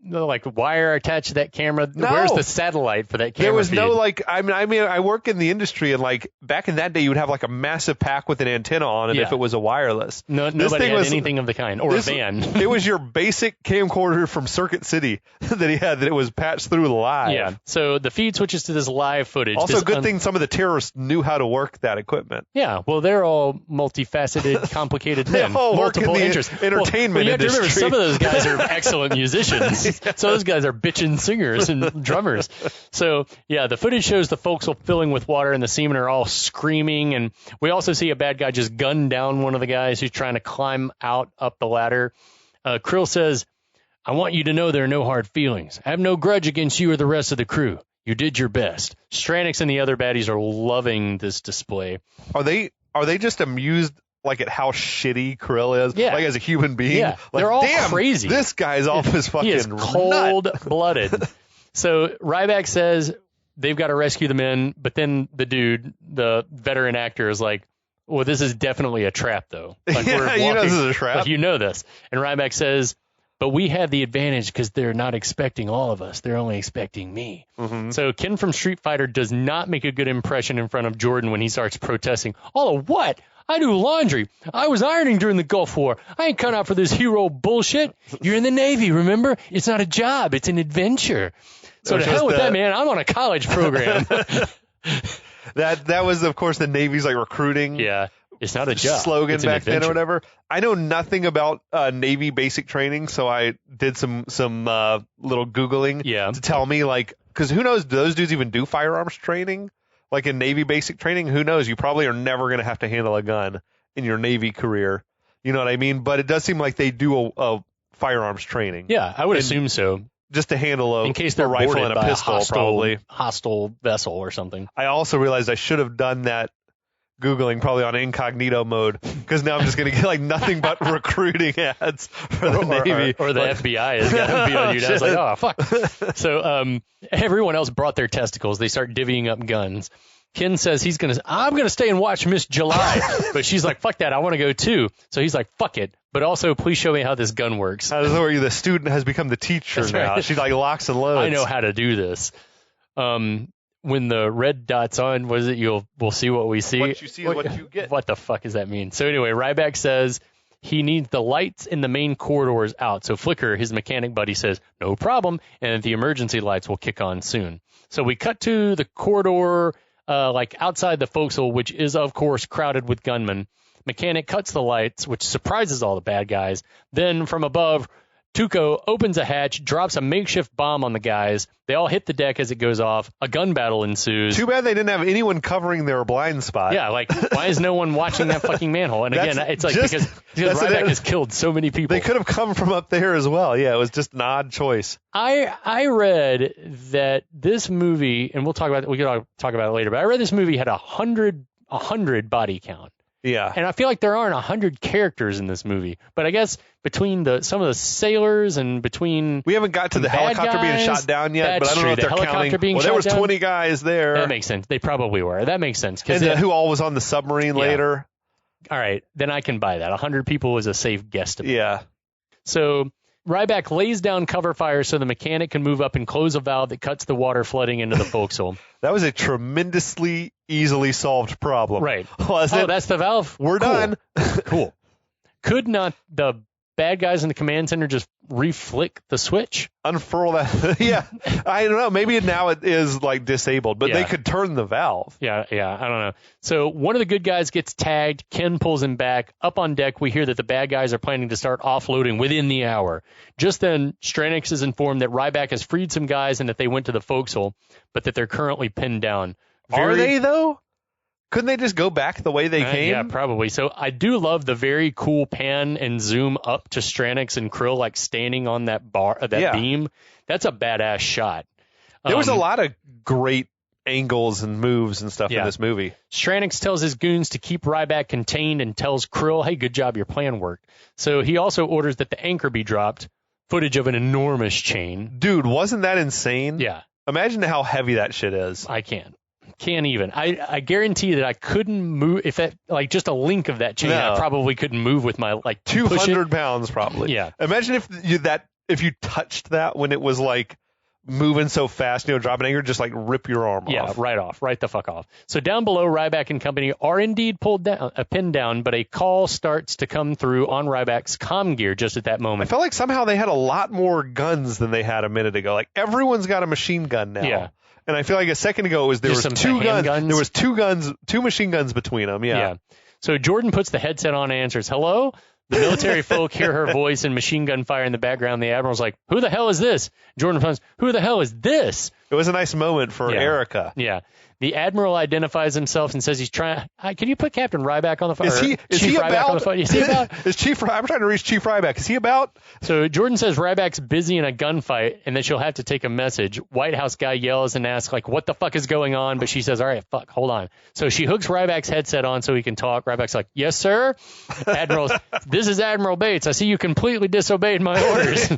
S3: like wire attached to that camera.
S2: No.
S3: Where's the satellite for that camera?
S2: There was
S3: feed?
S2: no like. I mean, I work in the industry, and like back in that day, you would have like a massive pack with an antenna on it if it was a wireless.
S3: Nobody had anything of the kind, or a van.
S2: It was your basic camcorder from Circuit City that he had that it was patched through live.
S3: Yeah. So the feed switches to this live footage.
S2: Also, good thing some of the terrorists knew how to work that equipment.
S3: Yeah. Well, they're all multifaceted, complicated
S2: They
S3: men.
S2: all work
S3: multiple
S2: in the
S3: interests.
S2: entertainment
S3: you have to remember,
S2: industry.
S3: some of those guys are excellent musicians. So those guys are bitchin' singers and drummers. So, yeah, the footage shows the forecastle filling with water and the seamen are all screaming. And we also see a bad guy just gun down one of the guys who's trying to climb out up the ladder. Krill says, I want you to know there are no hard feelings. I have no grudge against you or the rest of the crew. You did your best. Stranix and the other baddies are loving this display.
S2: Are they just amused like at how shitty Krill is?
S3: Yeah.
S2: Like as a human being?
S3: Yeah.
S2: Like,
S3: They're all
S2: damn,
S3: crazy.
S2: This guy's off his fucking
S3: He is cold-blooded. So Ryback says they've got to rescue the men, but then the dude, the veteran actor, is like, well, this is definitely a trap, though. Like,
S2: Yeah,
S3: we're walking,
S2: you know this is a trap.
S3: Like, you know this. And Ryback says, but we have the advantage because they're not expecting all of us. They're only expecting me.
S2: Mm-hmm.
S3: So Ken from Street Fighter does not make a good impression in front of Jordan when he starts protesting. All of what? I do laundry. I was ironing during the Gulf War. I ain't cut out for this hero bullshit. You're in the Navy, remember? It's not a job. It's an adventure. So to hell with that, man. I'm on a college program.
S2: That was, of course, the Navy's like recruiting.
S3: Yeah. It's not a job.
S2: Slogan
S3: it's an
S2: back then or
S3: adventure.
S2: whatever. I know nothing about Navy basic training, so I did some little Googling to tell me, like, because who knows, do those dudes even do firearms training? Like in Navy basic training, who knows? You probably are never going to have to handle a gun in your Navy career. You know what I mean? But it does seem like they do a firearms training.
S3: Yeah, I would assume so.
S2: Just to handle
S3: in case they're
S2: rifle
S3: boarded
S2: and a
S3: by
S2: pistol, probably.
S3: hostile vessel or something.
S2: I also realized I should have done that Googling probably on incognito mode, because now I'm just going to get like nothing but recruiting ads for the Navy.
S3: Or the FBI is going to be on you now. It's like, oh, fuck. So everyone else brought their testicles. They start divvying up guns. Ken says I'm going to stay and watch Miss July. But she's like, fuck that. I want to go too. So he's like, fuck it. But also, please show me how this gun works.
S2: How does it work? The student has become the teacher
S3: That's
S2: now.
S3: right.
S2: She like locks and loads.
S3: I know how to do this. When the red dot's on, what is it? We'll see what we see.
S2: What you see is what you get.
S3: What the fuck does that mean? So anyway, Ryback says he needs the lights in the main corridors out. So Flicker, his mechanic buddy, says, no problem, and the emergency lights will kick on soon. So we cut to the corridor, like outside the forecastle, which is, of course, crowded with gunmen. Mechanic cuts the lights, which surprises all the bad guys. Then from above, Tuco opens a hatch, drops a makeshift bomb on the guys. They all hit the deck as it goes off. A gun battle ensues.
S2: Too bad they didn't have anyone covering their blind spot.
S3: Yeah, like, why is no one watching that fucking manhole? And again, it's like because Ryback has killed so many people.
S2: They could have come from up there as well. Yeah, it was just an odd choice.
S3: I read that this movie, and we could talk about it later, but I read this movie had 100 body count.
S2: Yeah.
S3: And I feel like there aren't 100 characters in this movie. But I guess between some of the sailors and between...
S2: We haven't got to the helicopter being shot down yet, but I don't know if they're counting... Well, there was 20 guys there.
S3: That makes sense. They probably were. That makes sense.
S2: And who all was on the submarine later.
S3: All right. Then I can buy that. 100 people is a safe guesstimate.
S2: Yeah.
S3: So Ryback lays down cover fire so the mechanic can move up and close a valve that cuts the water flooding into the forecastle.
S2: That was a tremendously easily solved problem.
S3: Right.
S2: Wasn't it?
S3: That's the valve?
S2: We're done.
S3: Cool. Could not the bad guys in the command center just reflick the switch?
S2: Unfurl that. Yeah. I don't know. Maybe now it is like disabled, but they could turn the valve.
S3: Yeah. I don't know. So one of the good guys gets tagged. Ken pulls him back. Up on deck, we hear that the bad guys are planning to start offloading within the hour. Just then, Stranix is informed that Ryback has freed some guys and that they went to the forecastle, but that they're currently pinned down.
S2: Are they, though? Couldn't they just go back the way they came?
S3: Yeah, probably. So I do love the very cool pan and zoom up to Stranix and Krill, like standing on that beam. That's a badass shot.
S2: There was a lot of great angles and moves and stuff in this movie.
S3: Stranix tells his goons to keep Ryback contained and tells Krill, hey, good job, your plan worked. So he also orders that the anchor be dropped, footage of an enormous chain.
S2: Dude, wasn't that insane?
S3: Yeah.
S2: Imagine how heavy that shit is.
S3: I can't even. I guarantee that I couldn't move if that, like, just a link of that chain. No. I probably couldn't move with my
S2: 200 pounds probably.
S3: Yeah.
S2: Imagine if you touched that when it was like moving so fast, dropping anchor, just like rip your arm off.
S3: Yeah, right the fuck off. So down below, Ryback and company are indeed pinned down, but a call starts to come through on Ryback's comm gear just at that moment.
S2: I felt like somehow they had a lot more guns than they had a minute ago. Like everyone's got a machine gun now.
S3: Yeah.
S2: And I feel like a second ago there was two guns. There was two machine guns between them. Yeah.
S3: So Jordan puts the headset on and answers, hello? The military folk hear her voice and machine gun fire in the background. The admiral's like, who the hell is this? Jordan responds, who the hell is this?
S2: It was a nice moment for Erica.
S3: Yeah. The admiral identifies himself and says he's trying. Can you put Captain Ryback on the phone?
S2: Is he about? Is Chief? I'm trying to reach Chief Ryback. Is he about?
S3: So Jordan says Ryback's busy in a gunfight and that she'll have to take a message. White House guy yells and asks what the fuck is going on? But she says, all right, fuck, hold on. So she hooks Ryback's headset on so he can talk. Ryback's like, yes, sir. Admiral, this is Admiral Bates. I see you completely disobeyed my orders.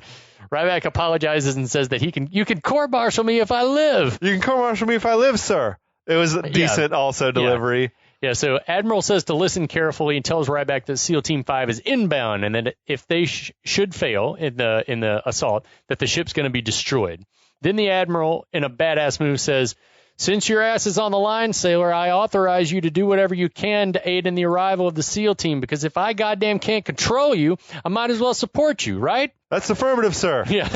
S3: Ryback apologizes and says that you can court-martial me if I live.
S2: You can court-martial me if I live, sir. It was a decent also delivery.
S3: Yeah, so Admiral says to listen carefully and tells Ryback that SEAL Team 5 is inbound and that if they should fail in the assault, that the ship's going to be destroyed. Then the Admiral, in a badass move, says, "Since your ass is on the line, sailor, I authorize you to do whatever you can to aid in the arrival of the SEAL team, because if I goddamn can't control you, I might as well support you, right?"
S2: That's affirmative, sir.
S3: Yeah,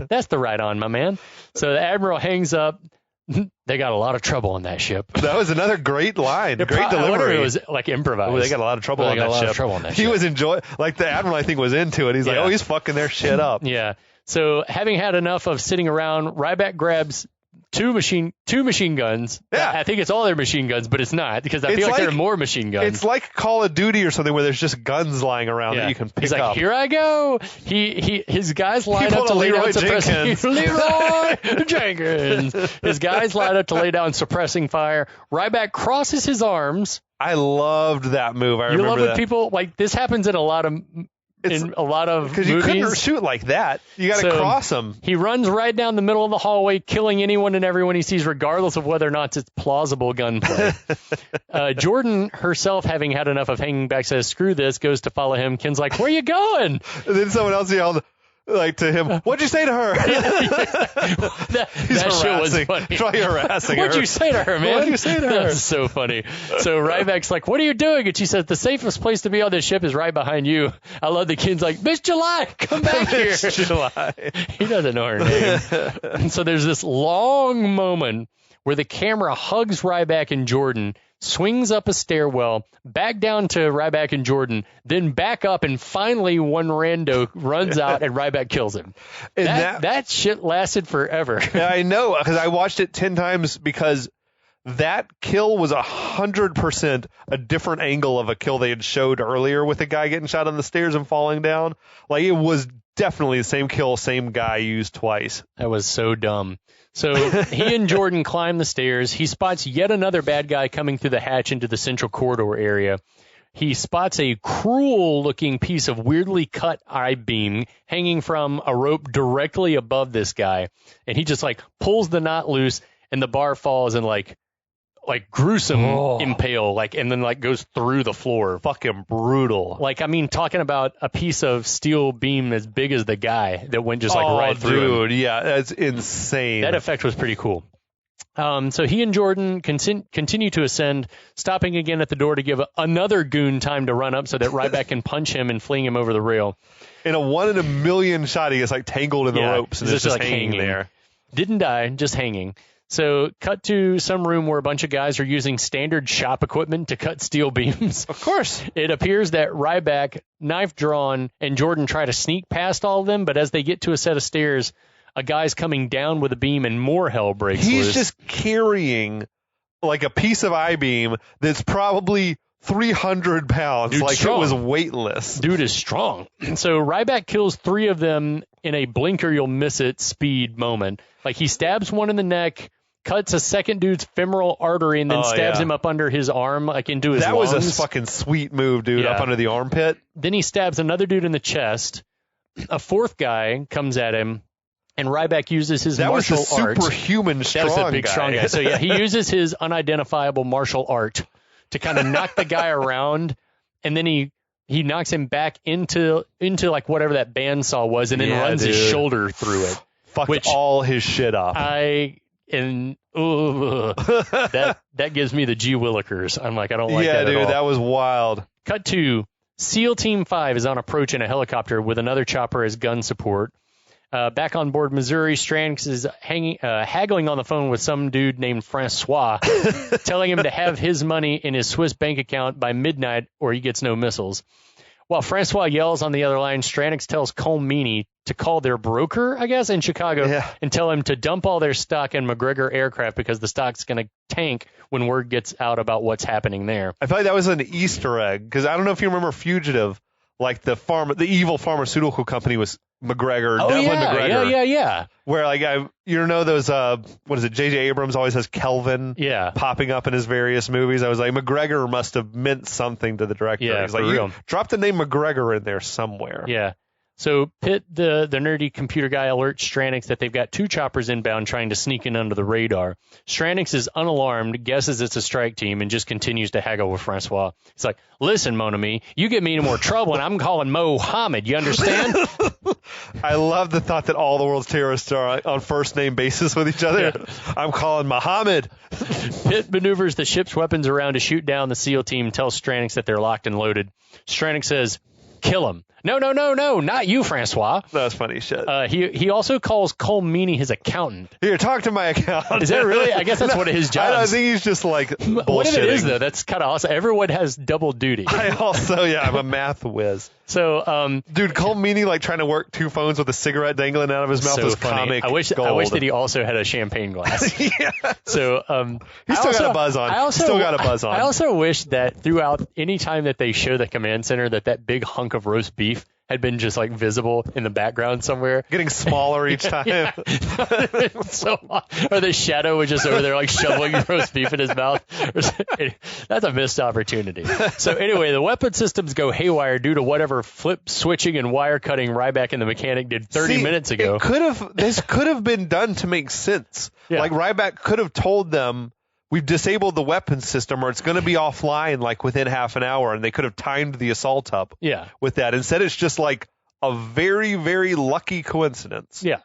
S3: that's the right on, my man. So the Admiral hangs up. They got a lot of trouble on that ship.
S2: That was another great line. Great delivery.
S3: I wonder if it was like improvised.
S2: Ooh, they got a lot of trouble on that ship. He was enjoying, like the Admiral, I think, was into it. He's like, oh, he's fucking their shit up.
S3: Yeah. So having had enough of sitting around, Ryback grabs two machine guns.
S2: Yeah.
S3: I think it's all their machine guns, but it's not, because I feel like there are more machine guns.
S2: It's like Call of Duty or something where there's just guns lying around that you can pick up.
S3: He's like, here I go. His guys line up to lay down suppressing Leroy Jenkins. His guys line up to lay down suppressing fire. Ryback crosses his arms.
S2: I loved that move. I remember that.
S3: You love when people, like, this happens in a lot of
S2: because you couldn't shoot like that. You got to cross them.
S3: He runs right down the middle of the hallway, killing anyone and everyone he sees, regardless of whether or not it's plausible gunplay. Jordan herself, having had enough of hanging back, says, "Screw this," goes to follow him. Ken's like, "Where you going?"
S2: And then someone else yelled, like, to him, "What'd you say to her?"
S3: that shit was funny.
S2: Try harassing her.
S3: What'd you say to her, man?
S2: What'd you say to her?
S3: That's so funny. So Ryback's like, "What are you doing?" And she says, "The safest place to be on this ship is right behind you." I love the kid's like, "Miss July, come back here."
S2: Miss July.
S3: He doesn't know her name. And so there's this long moment where the camera hugs Ryback and Jordan, swings up a stairwell, back down to Ryback and Jordan, then back up, and finally one rando runs out and Ryback kills him. And that shit lasted forever.
S2: Yeah, I know, because I watched it 10 times, because that kill was 100% a different angle of a kill they had showed earlier with a guy getting shot on the stairs and falling down. Like, it was definitely the same kill, same guy used twice.
S3: That was so dumb. So he and Jordan climb the stairs. He spots yet another bad guy coming through the hatch into the central corridor area. He spots a cruel-looking piece of weirdly cut I-beam hanging from a rope directly above this guy. And he just, like, pulls the knot loose, and the bar falls and, like gruesome impale, like, and then, like, goes through the floor.
S2: Fucking brutal.
S3: Like, I mean, talking about a piece of steel beam as big as the guy that went just, like, right through him.
S2: Dude, yeah, that's insane.
S3: That effect was pretty cool. So he and Jordan continue to ascend, stopping again at the door to give another goon time to run up so that Ryback can punch him and fling him over the rail.
S2: In a 1 in a million shot, he gets, like, tangled in the ropes and it's just like hanging there.
S3: Didn't die, just hanging. So cut to some room where a bunch of guys are using standard shop equipment to cut steel beams.
S2: Of course.
S3: It appears that Ryback, knife drawn, and Jordan try to sneak past all of them, but as they get to a set of stairs, a guy's coming down with a beam and more hell breaks loose.
S2: He's just carrying, like, a piece of I-beam that's probably 300 pounds.
S3: Dude's
S2: like,
S3: strong.
S2: It was weightless.
S3: Dude is strong. So Ryback kills 3 of them in a blink-or-you'll-miss-it speed moment. Like, he stabs one in the neck, cuts a second dude's femoral artery, and then stabs him up under his arm, like, into his lungs.
S2: That was a fucking sweet move, dude, up under the armpit.
S3: Then he stabs another dude in the chest. A 4th guy comes at him, and Ryback uses his martial art.
S2: That was a superhuman strong guy.
S3: That was a big strong guy. So, yeah, he uses his unidentifiable martial art to kind of knock the guy around, and then he knocks him back into like whatever that bandsaw was, and then runs his shoulder through it.
S2: Fucked all his shit up.
S3: That gives me the G Willikers. I'm like, I don't like that at all.
S2: Yeah, dude, that was wild.
S3: Cut to SEAL Team 5 is on approach in a helicopter with another chopper as gun support. Back on board Missouri, Stranix is haggling on the phone with some dude named Francois, telling him to have his money in his Swiss bank account by midnight or he gets no missiles. While Francois yells on the other line, Stranix tells Colmini to call their broker, I guess, in Chicago and tell him to dump all their stock in McGregor aircraft because the stock's going to tank when word gets out about what's happening there.
S2: I feel like that was an Easter egg because I don't know if you remember Fugitive, like the evil pharmaceutical company was McGregor, McGregor.
S3: Yeah.
S2: Where, like, those, what is it, J.J. Abrams always has Kelvin popping up in his various movies. I was like, McGregor must have meant something to the director.
S3: Yeah,
S2: he's like,
S3: real.
S2: Drop the name McGregor in there somewhere.
S3: Yeah. So Pitt, the nerdy computer guy, alerts Stranix that they've got 2 choppers inbound trying to sneak in under the radar. Stranix is unalarmed, guesses it's a strike team, and just continues to haggle with Francois. He's like, listen, mon ami, you get me into more trouble, and I'm calling Mohammed. You understand?
S2: I love the thought that all the world's terrorists are on first-name basis with each other. Yeah. I'm calling Mohammed.
S3: Pitt maneuvers the ship's weapons around to shoot down the SEAL team, tells Stranix that they're locked and loaded. Stranix says, kill him. No, not you, Francois.
S2: That's funny shit.
S3: He also calls Cole Meany his accountant.
S2: Here, talk to my accountant.
S3: Is that really? I guess that's one of his jobs.
S2: I think he's just like bullshitting.
S3: What if it is, though? That's kind of awesome. Everyone has double duty.
S2: I'm a math whiz.
S3: So,
S2: dude, Cole Meany like trying to work 2 phones with a cigarette dangling out of his mouth was comic gold.
S3: I wish that he also had a champagne glass.
S2: Yeah.
S3: So,
S2: he's still got a buzz on.
S3: I also wish that throughout any time that they show the command center that big hunk of roast beef had been just like visible in the background somewhere.
S2: Getting smaller each time.
S3: So, or the shadow was just over there like shoveling roast beef in his mouth. That's a missed opportunity. So anyway, the weapon systems go haywire due to whatever flip switching and wire cutting Ryback and the mechanic did 30 minutes ago.
S2: This could have been done to make sense. Yeah. Like Ryback could have told them, we've disabled the weapon system or it's going to be offline like within half an hour, and they could have timed the assault up with that. Instead, it's just like a very, very lucky coincidence.
S3: Yeah.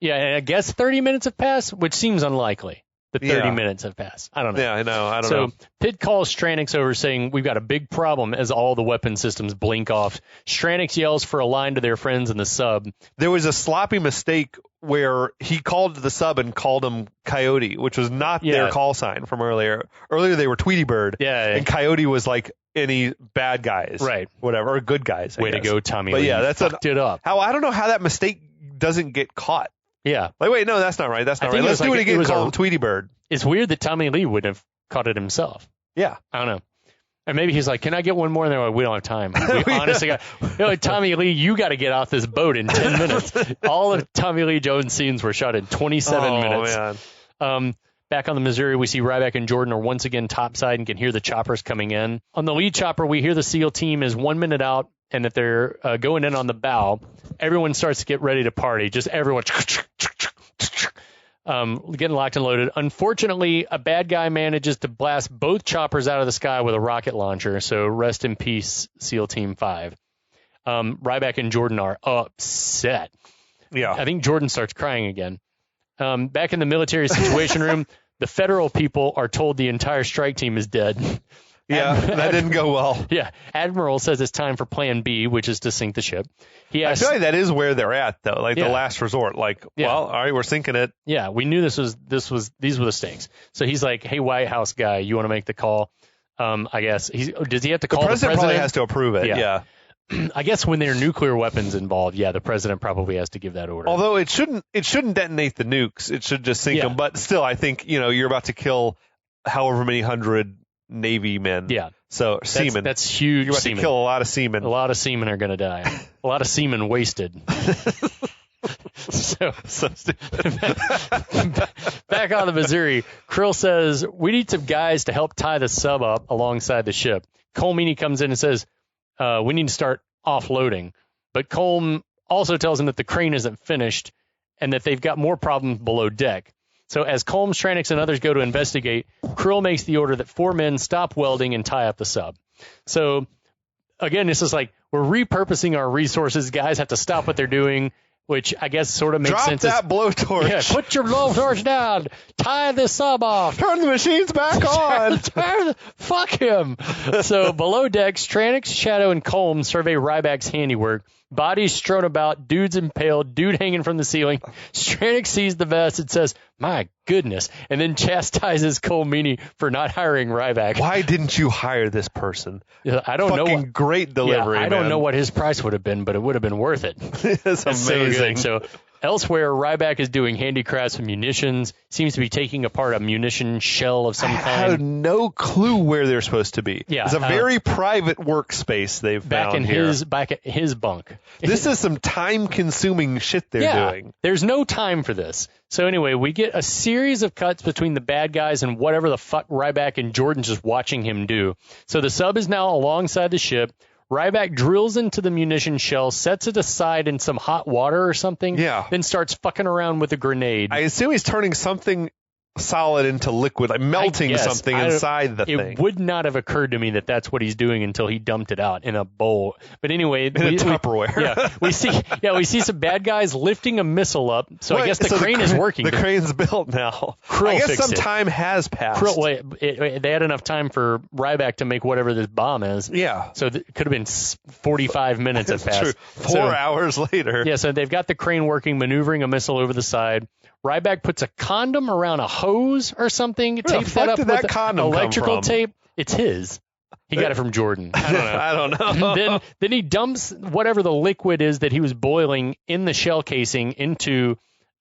S3: Yeah, and I guess 30 minutes have passed, which seems unlikely. The 30 minutes have passed. I don't know.
S2: Yeah, I know. I don't know.
S3: So Pitt calls Stranix over saying, we've got a big problem as all the weapon systems blink off. Stranix yells for a line to their friends in the sub.
S2: There was a sloppy mistake where he called the sub and called him Coyote, which was not their call sign from earlier. Earlier they were Tweety Bird, and Coyote was like any bad guys,
S3: right?
S2: Whatever, or good guys.
S3: Way to go, Tommy
S2: But
S3: Lee.
S2: Yeah, that's
S3: fucked it up.
S2: I don't know how that mistake doesn't get caught.
S3: Yeah.
S2: Like, wait, no, that's not right. That's not right. Let's do it again. Call him Tweety Bird.
S3: It's weird that Tommy Lee wouldn't have caught it himself.
S2: Yeah.
S3: I don't know. And maybe he's like, can I get one more? And they're like, we don't have time. We honestly got, like, Tommy Lee, you got to get off this boat in 10 minutes. All of Tommy Lee Jones scenes were shot in 27 minutes. Man. Back on the Missouri, we see Ryback and Jordan are once again topside and can hear the choppers coming in. On the lead chopper, we hear the SEAL team is 1 minute out and that they're going in on the bow. Everyone starts to get ready to party. Just everyone getting locked and loaded. Unfortunately, a bad guy manages to blast both choppers out of the sky with a rocket launcher. So rest in peace, SEAL Team 5. Ryback and Jordan are upset.
S2: Yeah.
S3: I think Jordan starts crying again. Back in the military situation room, the federal people are told the entire strike team is dead.
S2: Yeah, that didn't go well.
S3: Yeah. Admiral says it's time for plan B, which is to sink the ship.
S2: I feel like that is where they're at, though, like the last resort. Like, well, all right, we're sinking it.
S3: Yeah, we knew these were the stakes. So he's like, hey, White House guy, you want to make the call? I guess. Does he have to call the president?
S2: Probably has to approve it, yeah.
S3: I guess when there are nuclear weapons involved, the president probably has to give that order.
S2: Although it shouldn't detonate the nukes. It should just sink them. But still, I think, you're about to kill however many hundred Navy men.
S3: Yeah.
S2: So seamen.
S3: That's huge.
S2: You're about to kill a lot of seamen.
S3: A lot of seamen are going to die. A lot of seamen wasted. So back on the Missouri, Krill says, we need some guys to help tie the sub up alongside the ship. Cole Meany comes in and says, we need to start offloading. But Colm also tells him that the crane isn't finished and that they've got more problems below deck. So as Colm, Stranix, and others go to investigate, Krill makes the order that 4 men stop welding and tie up the sub. So, again, this is like we're repurposing our resources. Guys have to stop what they're doing, which I guess sort of makes sense.
S2: Drop that blowtorch.
S3: Yeah, put your blowtorch down. Tie the sub off.
S2: Turn the machines back on.
S3: Fuck him. So below deck, Stranix, Shadow, and Colm survey Ryback's handiwork. Bodies strewn about, dudes impaled, dude hanging from the ceiling. Stranix sees the vest and says, my goodness, and then chastises Cole Meany for not hiring Ryback.
S2: Why didn't you hire this person?
S3: I don't know.
S2: Fucking great delivery,
S3: I don't know what his price would have been, but it would have been worth it.
S2: That's amazing.
S3: So elsewhere, Ryback is doing handicrafts and munitions, seems to be taking apart a munition shell of some kind.
S2: I have no clue where they're supposed to be.
S3: Yeah,
S2: it's a very private workspace they've found here.
S3: Back at his bunk.
S2: This is some time-consuming shit they're doing.
S3: There's no time for this. So anyway, we get a series of cuts between the bad guys and whatever the fuck Ryback and Jordan just watching him do. So the sub is now alongside the ship. Ryback drills into the munition shell, sets it aside in some hot water or something, then starts fucking around with a grenade.
S2: I assume he's turning something solid into liquid, like melting something inside the thing.
S3: It would not have occurred to me that that's what he's doing until he dumped it out in a bowl. But anyway,
S2: in a Tupperware.
S3: we see some bad guys lifting a missile up. So I guess the crane is working.
S2: The crane's built now.
S3: Krill
S2: I guess some
S3: fixed it.
S2: time has passed.
S3: They had enough time for Ryback to make whatever this bomb is.
S2: Yeah.
S3: So it could have been 45 minutes have passed.
S2: True. 4 hours later.
S3: Yeah, so they've got the crane working, maneuvering a missile over the side. Ryback puts a condom around a hose or something, tapes that up with electrical tape. It's his. He got it from Jordan. I don't know.
S2: I don't know.
S3: Then he dumps whatever the liquid is that he was boiling in the shell casing into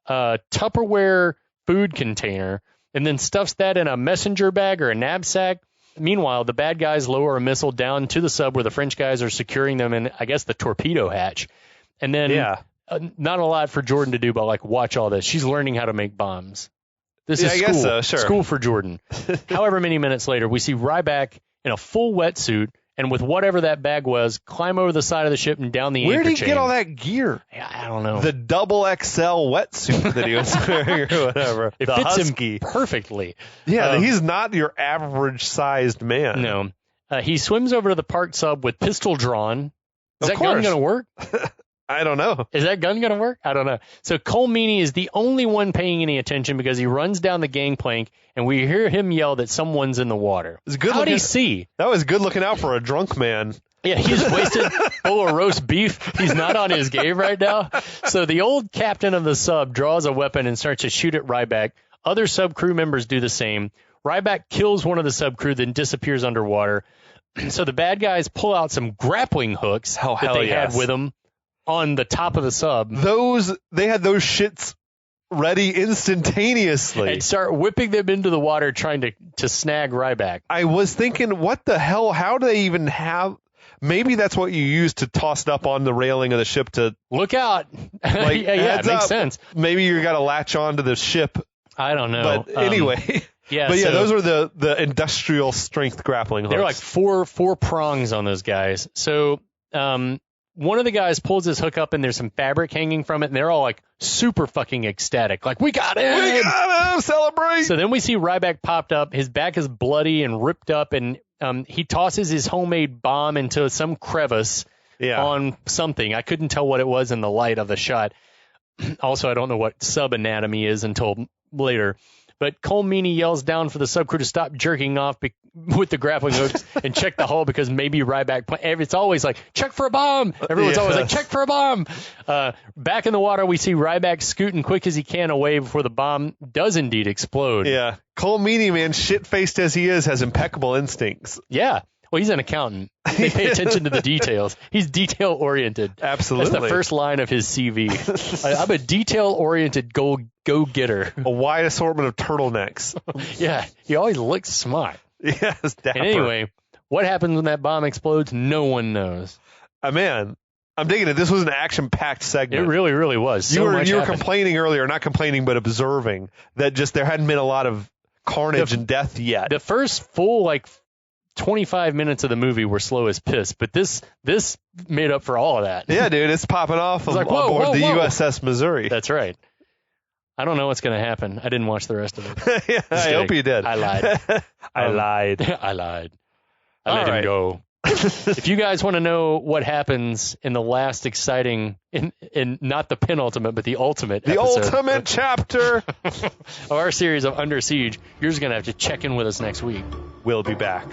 S3: a Tupperware food container and then stuffs that in a messenger bag or a knapsack. Meanwhile, the bad guys lower a missile down to the sub where the French guys are securing them in, I guess, the torpedo hatch. And then not a lot for Jordan to do, but like watch all this. She's learning how to make bombs. This is school.
S2: I guess so, sure.
S3: School for Jordan. However many minutes later, we see Ryback in a full wetsuit and with whatever that bag was, climb over the side of the ship and down the anchor chain.
S2: Where did he get all that gear?
S3: I don't know.
S2: The double XL wetsuit that he was wearing or whatever.
S3: It fits him perfectly.
S2: Yeah, he's not your average-sized man.
S3: No. He swims over to the parked sub with pistol drawn. Is that gun going to work?
S2: I don't know.
S3: Is that gun going to work? I don't know. So Cole Meany is the only one paying any attention because he runs down the gangplank and we hear him yell that someone's in the water. How did he see?
S2: That was good looking out for a drunk man.
S3: Yeah, he's wasted full of roast beef. He's not on his game right now. So the old captain of the sub draws a weapon and starts to shoot at Ryback. Other sub crew members do the same. Ryback kills one of the sub crew, then disappears underwater. So the bad guys pull out some grappling hooks that they had with them on the top of the sub.
S2: They had those shits ready instantaneously.
S3: And start whipping them into the water trying to snag Ryback.
S2: I was thinking, what the hell? How do they even have... Maybe that's what you use to toss it up on the railing of the ship to...
S3: Look out.
S2: Like,
S3: it makes sense.
S2: Maybe you got to latch onto the ship.
S3: I don't know.
S2: But anyway... those are the industrial strength grappling hooks.
S3: They're like four prongs on those guys. So one of the guys pulls his hook up and there's some fabric hanging from it, and they're all like super fucking ecstatic. Like, we got him!
S2: We got him! Celebrate!
S3: So then we see Ryback popped up. His back is bloody and ripped up, and he tosses his homemade bomb into some crevice on something. I couldn't tell what it was in the light of the shot. Also, I don't know what sub-anatomy is until later. But Cole Meany yells down for the subcrew to stop jerking off with the grappling hooks and check the hull because maybe Ryback... It's always like, check for a bomb! Everyone's always like, check for a bomb! Back in the water, we see Ryback scooting quick as he can away before the bomb does indeed explode.
S2: Yeah. Cole Meany, man, shit-faced as he is, has impeccable instincts.
S3: Yeah. Well, he's an accountant. They pay attention to the details. He's detail-oriented.
S2: Absolutely.
S3: That's the first line of his CV. I'm a detail-oriented go-getter.
S2: A wide assortment of turtlenecks.
S3: Yeah, he always looks smart.
S2: Yes, dapper.
S3: And anyway, what happens when that bomb explodes, no one knows.
S2: Man, I'm digging it. This was an action-packed segment.
S3: It really, really was.
S2: You were complaining earlier, not complaining, but observing, that just there hadn't been a lot of carnage and death yet.
S3: The first full, 25 minutes of the movie were slow as piss, but this made up for all of that.
S2: Yeah, dude, it's popping off on board the USS Missouri.
S3: That's right. I don't know what's going to happen. I didn't watch the rest of it.
S2: Yeah, I hope you did.
S3: I lied. I lied. I let him go. If you guys want to know what happens in the last exciting, in not the penultimate, but the ultimate
S2: chapter
S3: of our series of Under Siege, you're just going to have to check in with us next week.
S2: We'll be back.